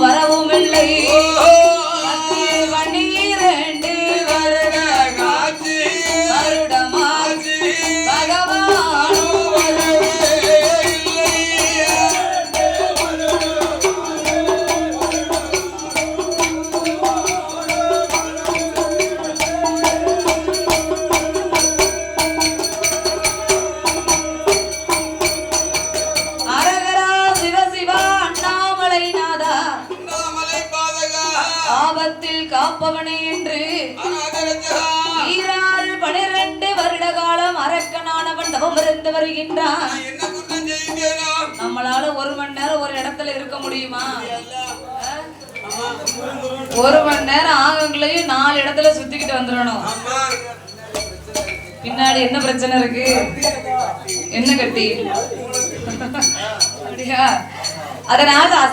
வரவும் இல்லை காப்பவனே என்று 12 வருட காலம் அரக்கனானவன் தவம் இருந்து வருகின்றான். நம்மளால 1 மணி நேரம் ஒரு இடத்துல இருக்க முடியுமா? 1 மணி நேரம் ஆகங்களையும் 4 இடத்துல சுத்திக்கிட்டு வந்துடணும். பின்னாடி என்ன பிரச்சனை இருக்கு? என்ன கட்டி அப்படியா? அதனால